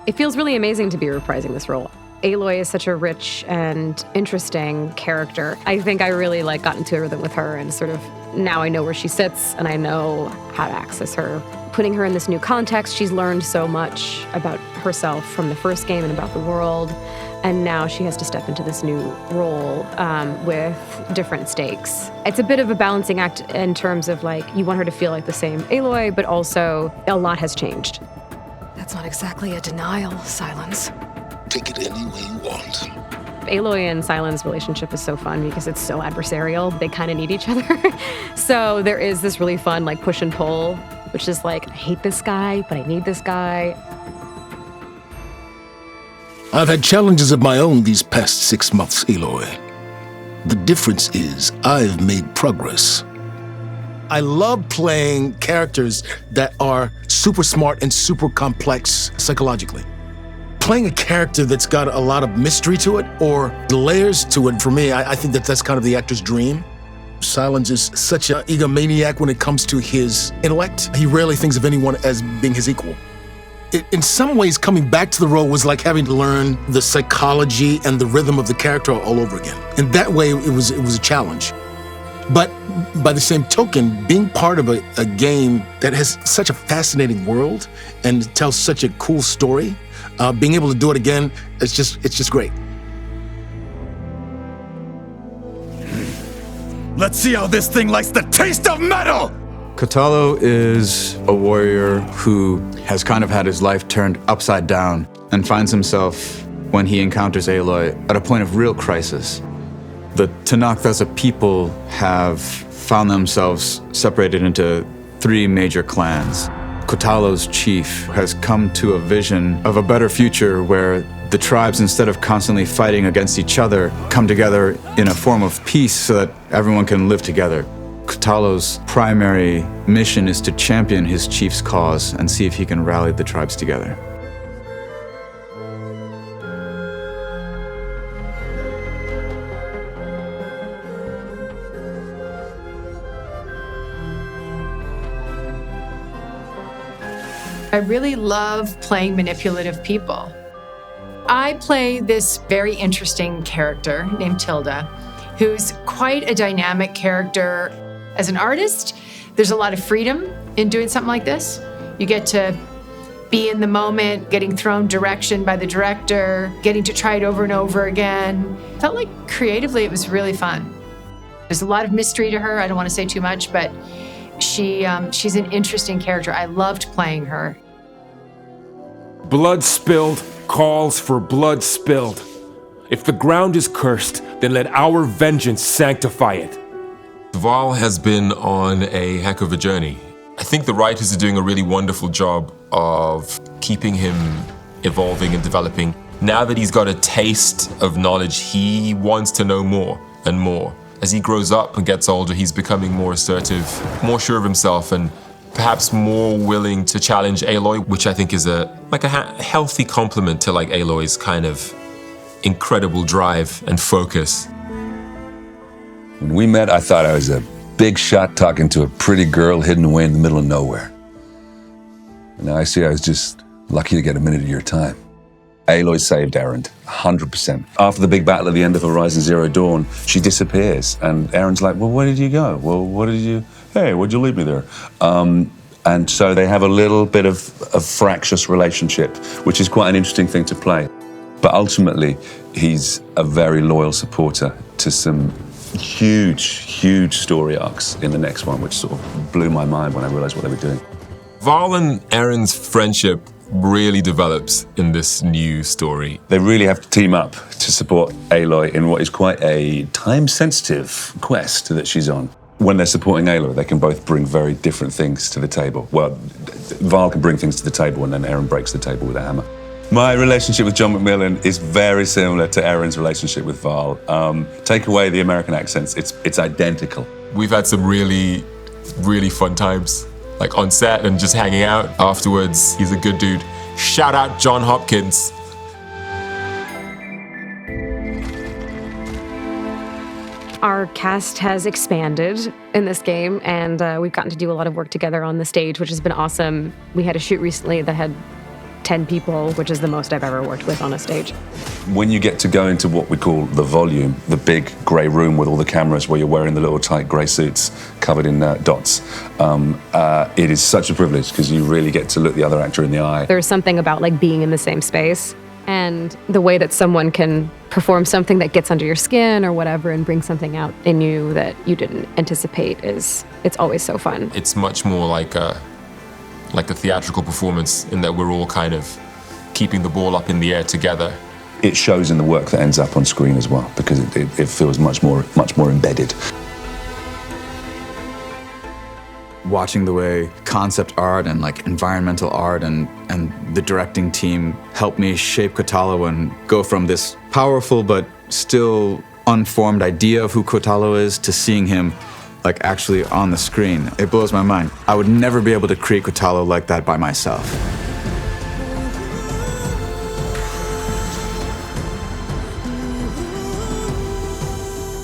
It feels really amazing to be reprising this role. Aloy is such a rich and interesting character. I think I really got into a rhythm with her, and sort of now I know where she sits and I know how to access her. Putting her in this new context, she's learned so much about herself from the first game and about the world, and now she has to step into this new role with different stakes. It's a bit of a balancing act in terms of you want her to feel like the same Aloy, but also a lot has changed. That's not exactly a denial, Silence. Take it any way you want. Aloy and Silent's relationship is so fun because it's so adversarial. They kind of need each other. So there is this really fun push and pull, which is I hate this guy, but I need this guy. I've had challenges of my own these past 6 months, Aloy. The difference is I've made progress. I love playing characters that are super smart and super complex psychologically. Playing a character that's got a lot of mystery to it or layers to it, for me, I think that's kind of the actor's dream. Silence is such an egomaniac when it comes to his intellect. He rarely thinks of anyone as being his equal. In some ways, coming back to the role was like having to learn the psychology and the rhythm of the character all over again. In that way, it was a challenge. But by the same token, being part of a game that has such a fascinating world and tells such a cool story, being able to do it again, it's just great. Let's see how this thing likes the taste of metal! Kotallo is a warrior who has kind of had his life turned upside down and finds himself, when he encounters Aloy, at a point of real crisis. The Tenakth as a people have found themselves separated into 3 major clans. Kotallo's chief has come to a vision of a better future where the tribes, instead of constantly fighting against each other, come together in a form of peace so that everyone can live together. Kotallo's primary mission is to champion his chief's cause and see if he can rally the tribes together. I really love playing manipulative people. I play this very interesting character named Tilda, who's quite a dynamic character. As an artist, there's a lot of freedom in doing something like this. You get to be in the moment, getting thrown direction by the director, getting to try it over and over again. Felt like creatively it was really fun. There's a lot of mystery to her. I don't want to say too much, but she's an interesting character. I loved playing her. Blood spilled calls for blood spilled. If the ground is cursed, then let our vengeance sanctify it. Val has been on a heck of a journey. I think the writers are doing a really wonderful job of keeping him evolving and developing. Now that he's got a taste of knowledge, he wants to know more and more. As he grows up and gets older, he's becoming more assertive, more sure of himself, and perhaps more willing to challenge Aloy, which I think is a healthy complement to Aloy's kind of incredible drive and focus. When we met, I thought I was a big shot talking to a pretty girl hidden away in the middle of nowhere. And now I see I was just lucky to get a minute of your time. Aloy saved Erend, 100%. After the big battle at the end of Horizon Zero Dawn, she disappears. And Erend's like, well, where did you go? Well, why'd you leave me there? And so they have a little bit of a fractious relationship, which is quite an interesting thing to play. But ultimately, he's a very loyal supporter to some huge story arcs in the next one, which sort of blew my mind when I realized what they were doing. Val and Erend's friendship really develops in this new story. They really have to team up to support Aloy in what is quite a time-sensitive quest that she's on. When they're supporting Aloy, they can both bring very different things to the table. Well, Val can bring things to the table, and then Erend breaks the table with a hammer. My relationship with John McMillan is very similar to Erend's relationship with Val. Take away the American accents, it's identical. We've had some really fun times, on set and just hanging out afterwards. He's a good dude. Shout out John Hopkins. Our cast has expanded in this game, and we've gotten to do a lot of work together on the stage, which has been awesome. We had a shoot recently that had 10 people, which is the most I've ever worked with on a stage. When you get to go into what we call the volume, the big grey room with all the cameras where you're wearing the little tight grey suits covered in dots, it is such a privilege because you really get to look the other actor in the eye. There's something about like being in the same space and the way that someone can perform something that gets under your skin or whatever and bring something out in you that you didn't anticipate it's always so fun. It's much more like a theatrical performance in that we're all kind of keeping the ball up in the air together. It shows in the work that ends up on screen as well because it feels much more embedded. Watching the way concept art and like environmental art and the directing team helped me shape Kotalo and go from this powerful but still unformed idea of who Kotalo is to seeing him like actually on the screen. It blows my mind. I would never be able to create Kotalo like that by myself.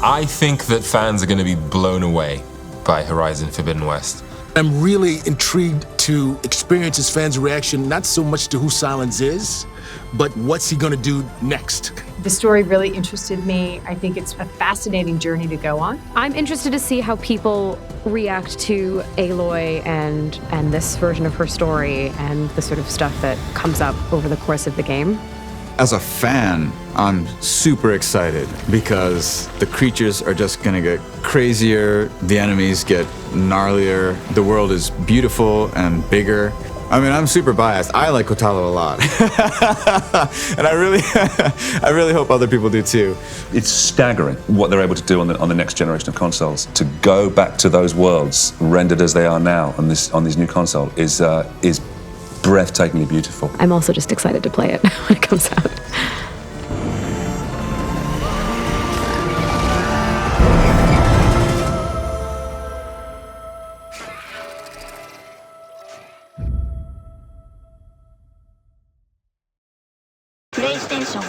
I think that fans are going to be blown away by Horizon Forbidden West. I'm really intrigued to experience his fans' reaction, not so much to who Silence is, but what's he gonna do next? The story really interested me. I think it's a fascinating journey to go on. I'm interested to see how people react to Aloy and this version of her story and the sort of stuff that comes up over the course of the game. As a fan, I'm super excited because the creatures are just gonna get crazier, the enemies get gnarlier, the world is beautiful and bigger. I mean, I'm super biased. I like Kotalo a lot. And I really hope other people do too. It's staggering what they're able to do on the next generation of consoles. To go back to those worlds rendered as they are now on this new console is breathtakingly beautiful. I'm also just excited to play it when it comes out. PlayStation